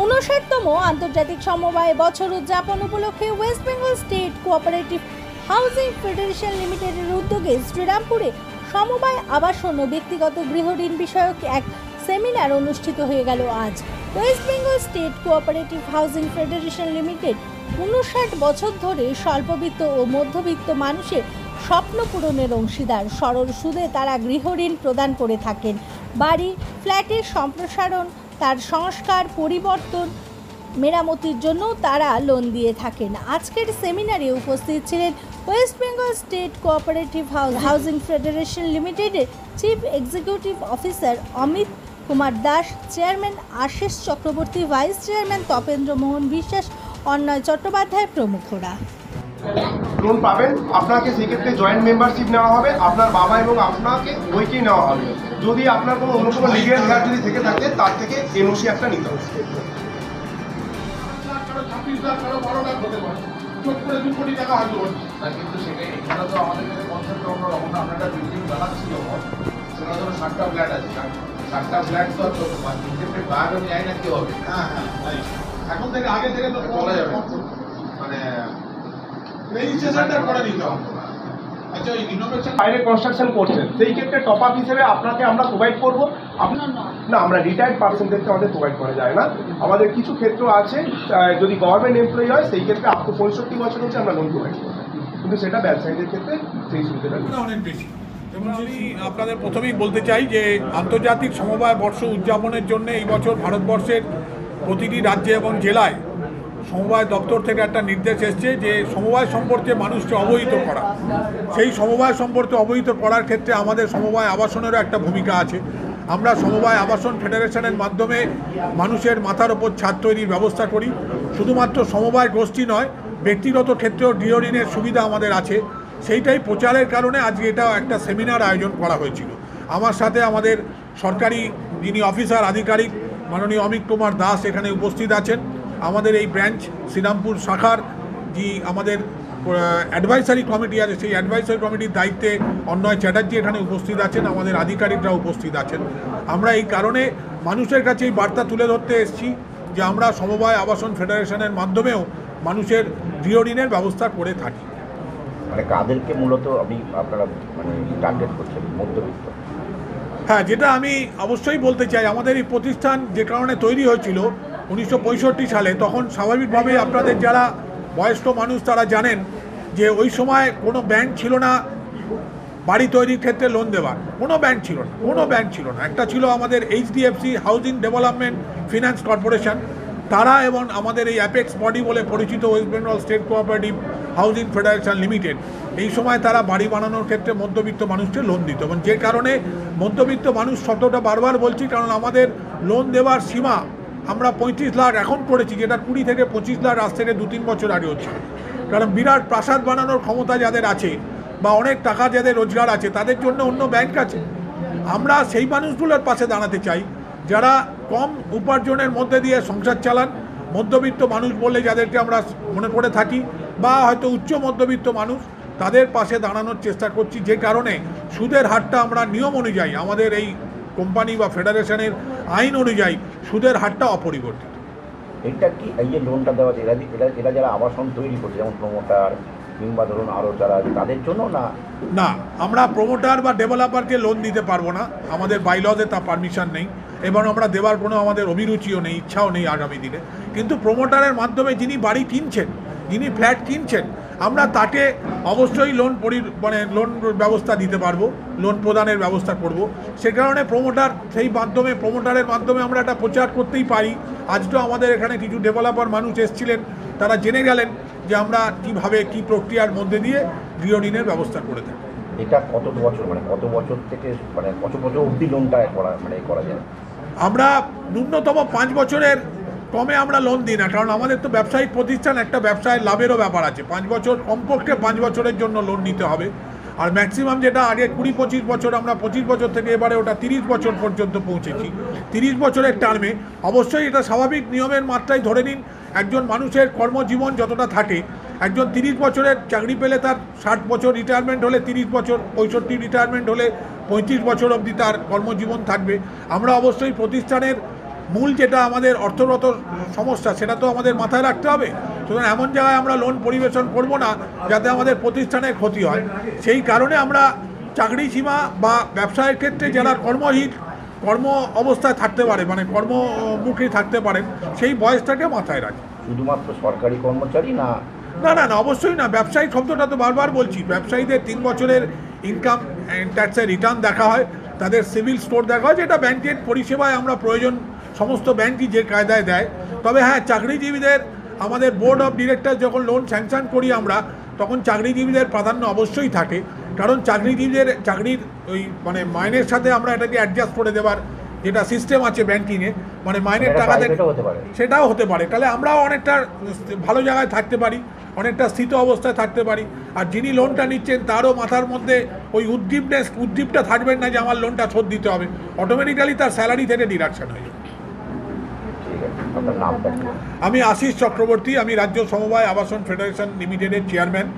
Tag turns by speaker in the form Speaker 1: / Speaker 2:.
Speaker 1: 59তম আন্তর্জাতিক সমবায় বছর উদযাপন উপলক্ষে West Bengal State Cooperative Housing Federation লিমিটেডের উদ্যোগে শ্রীরামপুরে সমবায় আবাসন ও ব্যক্তিগত গৃহঋণ বিষয়ক এক সেমিনার অনুষ্ঠিত হয়ে গেল আজ। West Bengal State Cooperative Housing federation limited 59 বছর ধরে স্বল্পবিত্ত ও মধ্যবিত্ত মানুষের স্বপ্ন পূরণের অংশীদার। সরল সুদে তারা গৃহঋণ প্রদান করে থাকেন। বাড়ি, ফ্ল্যাটের সম্প্রসারণ, তার সংস্কার, পরিবর্তন, মেরামতির জন্য তারা লোন দিয়ে থাকেন। আজকের সেমিনারে উপস্থিত ছিলেন West Bengal State Cooperative Housing Federation লিমিটেডের chief executive officer Amit Kumar Das, chairman Ashis Chakraborty, vice chairman Tapendra Mohan Biswas, Annay Chattopadhyay প্রমুখরা।
Speaker 2: Loan পাবেন, আপনাকে সেক্ষেত্রে জয়েন্ট মেম্বারশিপ নেওয়া হবে, আপনার বাবা এবং আপনাকে বইকেই নেওয়া হবে। যদি আপনার কোনো অন্য কোনো লিগেল হেয়ার যদি থেকে থাকে তার থেকে এনওসি একটা নিতে হবে।
Speaker 3: কিন্তু সেখানে তো আমাদের কাছে কনসেপ্ট অন্যরকম না। আমরা একটা বিল্ডিং বানাচ্ছি যখন সেখানে ধরো 7টা ফ্ল্যাট আছে, 7টা ফ্ল্যাট তো তিনটে বাগান যায় না কি হবে। হ্যাঁ হ্যাঁ, এখন থেকে আগে থেকে তো বলা যাবে, মানে রেজিস্ট্রেশনটা করে দিতে হবে। আচ্ছা, ওই ইনোভেশন
Speaker 2: বাইরে কনস্ট্রাকশন করছেন, সেই ক্ষেত্রে টপ আপ হিসেবে আপনাকে আমরা প্রোভাইড করবো। না, আমরা রিটায়ার্ড পার্সনদেরকে আমাদের প্রোভাইড করা যায় না। আমাদের কিছু ক্ষেত্র আছে, যদি গভর্নমেন্ট এমপ্লয়ি হয় সেই ক্ষেত্রে আপ টু 65 বছর হচ্ছে আমরা লোন প্রোভাইড করবো, কিন্তু সেটা ব্যবসায়ীদের ক্ষেত্রে সেই সুবিধাটা
Speaker 4: অনেক বেশি। এবং আমি আপনাদের প্রথমেই বলতে চাই যে আন্তর্জাতিক সমবায় বর্ষ উদযাপনের জন্য এই বছর ভারতবর্ষের প্রতিটি রাজ্যে এবং জেলায় সমবায় দপ্তর থেকে একটা নির্দেশ এসছে যে সমবায় সম্পর্কে মানুষকে অবহিত করা। সেই সমবায় সম্পর্কে অবহিত করার ক্ষেত্রে আমাদের সমবায় আবাসনেরও একটা ভূমিকা আছে। আমরা সমবায় আবাসন ফেডারেশনের মাধ্যমে মানুষের মাথার ওপর ছাদ তৈরির ব্যবস্থা করি। শুধুমাত্র সমবায় গোষ্ঠী নয়, ব্যক্তিগত ক্ষেত্রেও গৃহঋণের সুবিধা আমাদের আছে। সেইটাই প্রচারের কারণে আজকে এটা একটা সেমিনার আয়োজন করা হয়েছিল। আমার সাথে আমাদের সরকারি যিনি অফিসার আধিকারিক মাননীয় অমিত কুমার দাস এখানে উপস্থিত আছেন। আমাদের এই ব্রাঞ্চ শ্রীরামপুর শাখার যে আমাদের অ্যাডভাইসারি কমিটি আছে, সেই অ্যাডভাইসারি কমিটির দায়িত্বে অন্নয় চ্যাটার্জি এখানে উপস্থিত আছেন, আমাদের আধিকারিকরা উপস্থিত আছেন। আমরা এই কারণে মানুষের কাছে এই বার্তা তুলে ধরতে এসেছি যে আমরা সমবায় আবাসন ফেডারেশনের মাধ্যমেও মানুষের গৃহঋণের ব্যবস্থা করে থাকি।
Speaker 5: মানে কাদেরকে মূলত আপনারা মানে টার্গেট করছেন? মধ্যবিত্ত?
Speaker 4: হ্যাঁ, যেটা আমি অবশ্যই বলতে চাই, আমাদের এই প্রতিষ্ঠান যে কারণে তৈরি হয়েছিল 1965 সালে, তখন স্বাভাবিকভাবেই আপনাদের যারা বয়স্ক মানুষ তারা জানেন যে ওই সময় কোনো ব্যাংক ছিল না বাড়ি তৈরির ক্ষেত্রে লোন দেওয়ার। কোনো ব্যাংক ছিল না। একটা ছিল আমাদের HDFC housing development finance corporation, তারা এবং আমাদের এই অ্যাপেক্স বডি বলে পরিচিত West Bengal State Cooperative Housing federation limited, এই সময় তারা বাড়ি বানানোর ক্ষেত্রে মধ্যবিত্ত মানুষকে লোন দিত। এবং যে কারণে মধ্যবিত্ত মানুষ শব্দটা বারবার বলছি, কারণ আমাদের লোন দেওয়ার সীমা আমরা 35 লাখ এখন করেছি, যেটা 20 থেকে 25 লাখ আজ থেকে 2-3 বছর আগে হচ্ছে। কারণ বিরাট প্রাসাদ বানানোর ক্ষমতা যাদের আছে বা অনেক টাকা যাদের রোজগার আছে তাদের জন্য অন্য ব্যাংক আছে। আমরা সেই মানুষগুলোর পাশে দাঁড়াতে চাই যারা কম উপার্জনের মধ্যে দিয়ে সংসার চালান, মধ্যবিত্ত মানুষ বলে যাদেরকে আমরা মনে করে থাকি, বা হয়তো উচ্চ মধ্যবিত্ত মানুষ, তাদের পাশে দাঁড়ানোর চেষ্টা করছি। যে কারণে সুদের হারটা আমরা নিয়ম অনুযায়ী আমাদের এই কোম্পানি বা ফেডারেশনের আইন অনুযায়ী সুদের হারটা অপরিবর্তিত।
Speaker 5: এটা কি এই যে লোনটা দেওয়া, এরা যারা আবাসন তৈরি করছে যেমন প্রমোটার কিংবা ধরুন আরও যারা, তাদের জন্য না?
Speaker 4: আমরা প্রমোটার বা ডেভেলপারকে লোন দিতে পারবো না, আমাদের বাইলজে তা পারমিশন নেই এবং আমরা দেওয়ার কোনো আমাদের অভিরুচিও নেই, ইচ্ছাও নেই আগামী দিনে। কিন্তু প্রমোটারের মাধ্যমে যিনি বাড়ি কিনছেন, যিনি ফ্ল্যাট কিনছেন, আমরা তাকে অবশ্যই লোন ব্যবস্থা দিতে পারবো, লোন প্রদানের ব্যবস্থা করব। সে কারণে প্রমোটারের মাধ্যমে আমরা একটা প্রচার করতেই পারি। আজকেও আমাদের এখানে কিছু ডেভেলপার মানুষ এসেছিলেন, তারা জেনে গেলেন যে আমরা কীভাবে কী প্রক্রিয়ার মধ্যে দিয়ে গৃহঋণের ব্যবস্থা করে থাকি।
Speaker 5: এটা কত বছর থেকে কত বছর অবধি লোনটা করা যায়?
Speaker 4: আমরা ন্যূনতম 5 বছরের কমে আমরা লোন দিই না, কারণ আমাদের তো ব্যবসায়িক প্রতিষ্ঠান, একটা ব্যবসায় লাভেরও ব্যাপার আছে। 5 বছর, কমপক্ষে 5 বছরের জন্য লোন নিতে হবে। আর ম্যাক্সিমাম যেটা আগে 20-25 বছর, আমরা 25 বছর থেকে এবারে ওটা 30 বছর পর্যন্ত পৌঁছেছি। 30 বছরের টার্মে অবশ্যই এটা স্বাভাবিক নিয়মের মাত্রায় ধরে নিন, একজন মানুষের কর্মজীবন যতটা থাকে, একজন 30 বছরের চাকরি পেলে তার 60 বছর রিটায়ারমেন্ট হলে 30 বছর, 65 রিটায়ারমেন্ট হলে 35 বছর অবধি তার কর্মজীবন থাকবে। আমরা অবশ্যই প্রতিষ্ঠানের মূল যেটা আমাদের অর্থগত সমস্যা সেটা তো আমাদের মাথায় রাখতে হবে। সুতরাং এমন জায়গায় আমরা লোন পরিবেশন করব না যাতে আমাদের প্রতিষ্ঠানের ক্ষতি হয়। সেই কারণে আমরা চাকরি সীমা বা ব্যবসায়ের ক্ষেত্রে যারা কর্ম অবস্থায় থাকতে পারে, মানে কর্মমুখী থাকতে পারেন, সেই বয়সটাকে মাথায় রাখি।
Speaker 5: শুধুমাত্র সরকারি কর্মচারী না?
Speaker 4: না না না, অবশ্যই না। ব্যবসায়ী শব্দটা তো বারবার বলছি, ব্যবসায়ীদের 3 বছরের ইনকাম ট্যাক্সের রিটার্ন দেখা হয়, তাদের সিভিল স্কোর দেখা হয়, যেটা ব্যাংকের পরিষেবায় আমরা প্রয়োজন সমস্ত ব্যাংকই যে কায়দায় দেয়। তবে হ্যাঁ, চাকরিজীবীদের আমাদের বোর্ড অফ ডিরেক্টর যখন লোন স্যাংশন করি আমরা, তখন চাকরিজীবীদের প্রাধান্য অবশ্যই থাকে। কারণ চাকরিজীবীদের চাকরির ওই মানে মাইনের সাথে আমরা এটাকে অ্যাডজাস্ট করে দেওয়ার যেটা সিস্টেম আছে ব্যাংকিংয়ে, মানে মাইনের টাকা সেটাও হতে পারে। তাহলে আমরাও অনেকটা ভালো জায়গায় থাকতে পারি, অনেকটা স্থিত অবস্থায় থাকতে পারি। আর যিনি লোনটা নিচ্ছেন তারও মাথার মধ্যে ওই উদ্দীপটা থাকবেন না যে আমার লোনটা শোধ দিতে হবে, অটোমেটিক্যালি তার স্যালারি থেকে ডিডাকশন হয়ে যাবে।
Speaker 5: আপনার নামটা কি?
Speaker 4: আমি আশিস চক্রবর্তী, আমি রাজ্য সমবায় আবাসন ফেডারেশন লিমিটেডের চেয়ারম্যান।